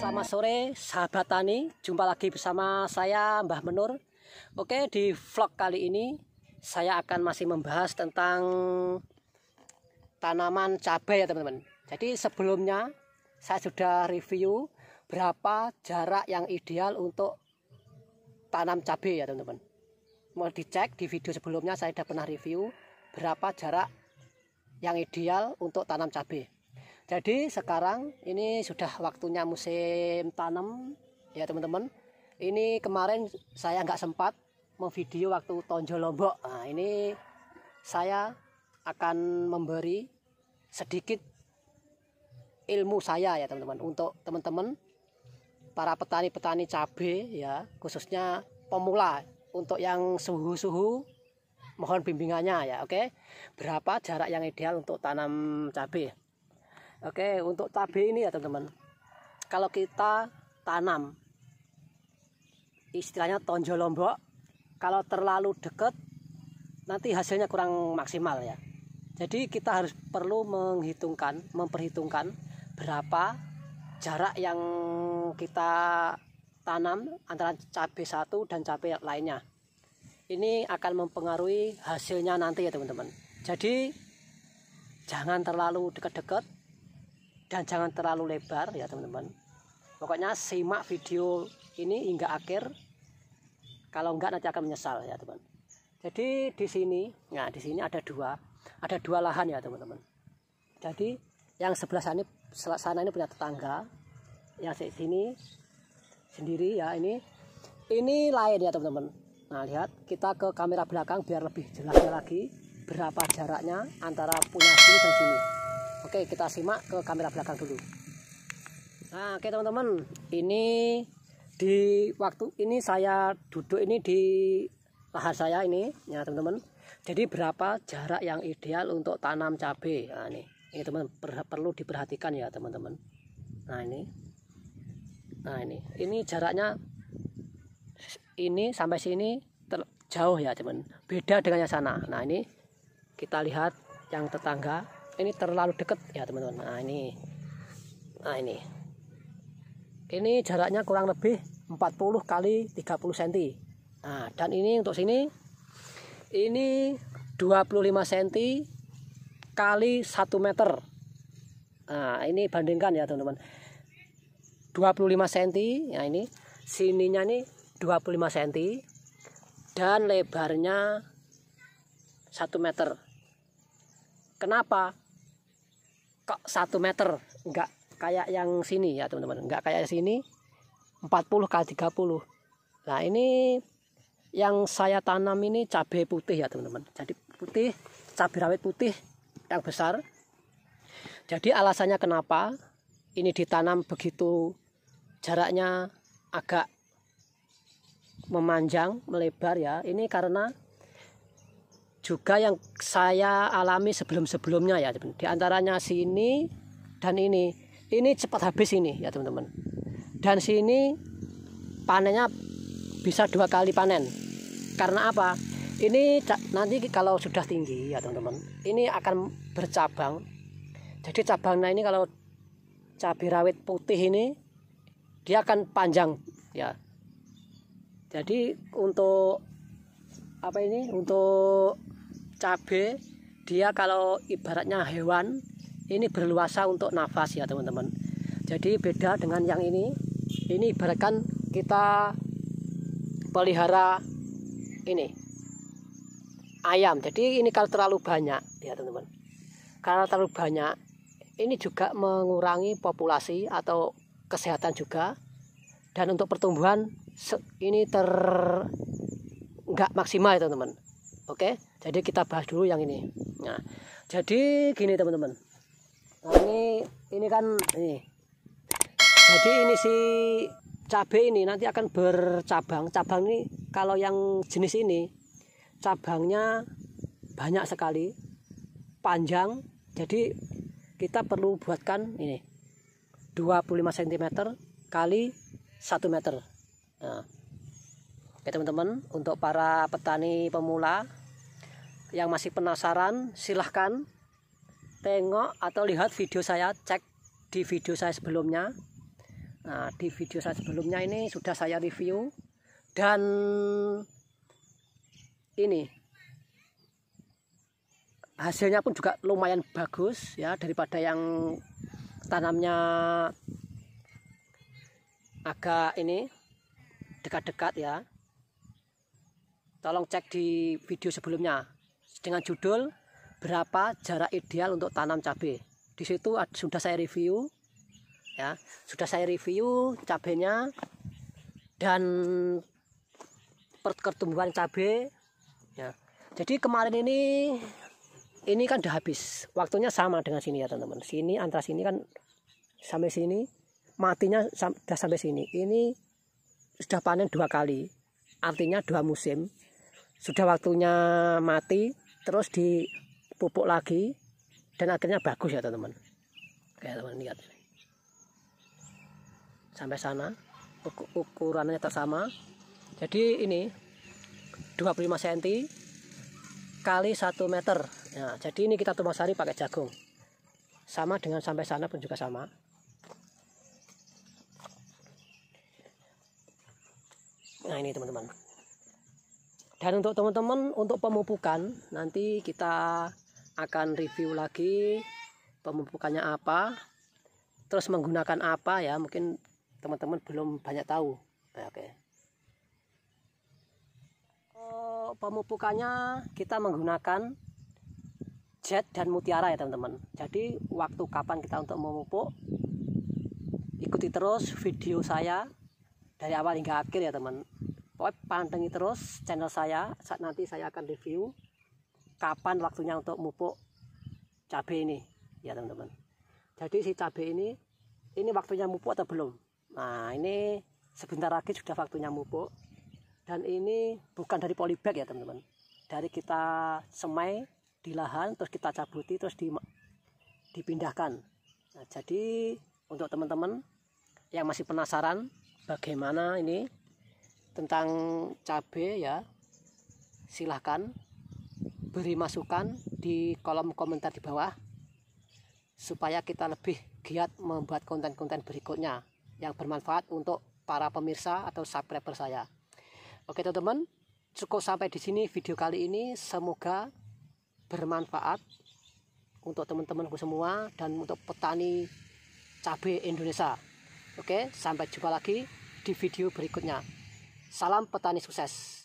Selamat sore sahabat tani, jumpa lagi bersama saya Mbah Menur. Oke, di vlog kali ini saya akan masih membahas tentang tanaman cabai ya teman-teman. Jadi sebelumnya saya sudah review berapa jarak yang ideal untuk tanam cabai ya teman-teman. Mau dicek di video sebelumnya saya sudah pernah review berapa jarak yang ideal untuk tanam cabai. Jadi sekarang ini sudah waktunya musim tanam ya teman-teman. Ini kemarin saya nggak sempat memvideo waktu tonjol lombok. Nah, ini saya akan memberi sedikit ilmu saya ya teman-teman untuk teman-teman para petani-petani cabai ya, khususnya pemula. Untuk yang suhu-suhu mohon bimbingannya ya. Oke, berapa jarak yang ideal untuk tanam cabai? Oke, untuk cabai ini ya teman-teman, kalau kita tanam istilahnya tonjol lombok, kalau terlalu dekat nanti hasilnya kurang maksimal ya. Jadi kita harus perlu memperhitungkan berapa jarak yang kita tanam antara cabai satu dan cabai lainnya. Ini akan mempengaruhi hasilnya nanti ya teman-teman. Jadi jangan terlalu dekat-dekat dan jangan terlalu lebar ya teman-teman. Pokoknya simak video ini hingga akhir. Kalau enggak nanti akan menyesal ya teman. Jadi di sini, nah di sini ada dua lahan ya teman-teman. Jadi yang sebelah sana ini punya tetangga, yang di sini sendiri ya ini lain ya teman-teman. Nah lihat, kita ke kamera belakang biar lebih jelasnya lagi berapa jaraknya antara punya sini dan sini. Oke, kita simak ke kamera belakang dulu. Nah, oke teman-teman, ini di waktu ini saya duduk ini di lahan saya ini, ya teman-teman. Jadi berapa jarak yang ideal untuk tanam cabai? Nah, ini teman perlu diperhatikan ya teman-teman. Nah ini jaraknya ini sampai sini jauh ya teman. Beda dengan yang sana. Nah ini kita lihat yang tetangga. Ini terlalu dekat ya teman-teman. Nah ini jaraknya kurang lebih 40 kali 30 cm. Nah, dan ini untuk sini ini 25 cm kali 1 meter. Nah, ini bandingkan ya teman-teman. 25 cm. Nah, ini sininya nih 25 cm dan lebarnya 1 meter. Kenapa kok 1 meter, enggak kayak yang sini ya teman-teman, enggak kayak sini 40 kali 30. Nah ini yang saya tanam ini cabai putih ya teman-teman. Jadi putih, cabai rawit putih yang besar. Jadi alasannya kenapa ini ditanam begitu jaraknya agak memanjang, melebar ya, ini karena juga yang saya alami sebelum-sebelumnya ya teman. Di antaranya sini dan ini cepat habis ini ya teman-teman. Dan sini panennya bisa 2 kali panen. Karena apa? Ini nanti kalau sudah tinggi ya teman-teman, ini akan bercabang. Jadi cabangnya ini kalau cabai rawit putih ini dia akan panjang ya. Jadi untuk apa ini? Untuk cabai dia kalau ibaratnya hewan ini berluasa untuk nafas ya teman-teman. Jadi beda dengan yang ini ibaratkan kita pelihara ini ayam. Jadi ini kalau terlalu banyak ya teman-teman, kalau terlalu banyak ini juga mengurangi populasi atau kesehatan juga, dan untuk pertumbuhan ini nggak maksimal ya teman-teman. Oke, jadi kita bahas dulu yang ini. Nah, jadi gini teman-teman. Nah, ini kan ini. Jadi ini si cabai ini nanti akan bercabang. Cabang ini kalau yang jenis ini cabangnya banyak sekali, panjang. Jadi kita perlu buatkan ini 25 cm kali 1 meter. Nah, oke teman-teman, untuk para petani pemula yang masih penasaran, silahkan tengok atau lihat video saya, cek di video saya sebelumnya. Nah, di video saya sebelumnya ini sudah saya review, dan ini hasilnya pun juga lumayan bagus ya, daripada yang tanamnya agak ini dekat-dekat ya. Tolong cek di video sebelumnya dengan judul berapa jarak ideal untuk tanam cabai. Di situ sudah saya review ya, sudah saya review cabenya dan pertumbuhan cabai ya. Jadi kemarin ini kan udah habis, waktunya sama dengan sini ya teman-teman. Sini antara sini kan sampai sini, matinya sudah sampai sini. Ini sudah panen 2 kali, artinya 2 musim. Sudah waktunya mati, terus dipupuk lagi, dan akhirnya bagus ya teman-teman. Oke teman-teman, lihat ini. Sampai sana ukurannya tetap sama. Jadi ini 25 cm kali 1 meter. Nah, jadi ini kita tumbang sari pakai jagung. Sama dengan sampai sana pun juga sama. Nah ini teman-teman. Dan untuk teman-teman, untuk pemupukan nanti kita akan review lagi pemupukannya apa, terus menggunakan apa ya, mungkin teman-teman belum banyak tahu. Nah, oke. Pemupukannya kita menggunakan jet dan mutiara ya teman-teman. Jadi waktu kapan kita untuk memupuk, ikuti terus video saya dari awal hingga akhir ya teman. Pokoknya pantengin terus channel saya, saat nanti saya akan review kapan waktunya untuk mupuk cabai ini ya teman-teman. Jadi si cabai ini waktunya mupuk atau belum. Nah ini sebentar lagi sudah waktunya mupuk, dan ini bukan dari polybag ya teman-teman, dari kita semai di lahan, terus kita cabuti, terus dipindahkan. Nah, jadi untuk teman-teman yang masih penasaran bagaimana ini tentang cabai ya, silahkan beri masukan di kolom komentar di bawah, supaya kita lebih giat membuat konten-konten berikutnya yang bermanfaat untuk para pemirsa atau subscriber saya. Oke teman-teman, cukup sampai di sini video kali ini. Semoga bermanfaat untuk teman-temanku semua dan untuk petani cabai Indonesia. Oke, sampai jumpa lagi di video berikutnya. Salam petani sukses.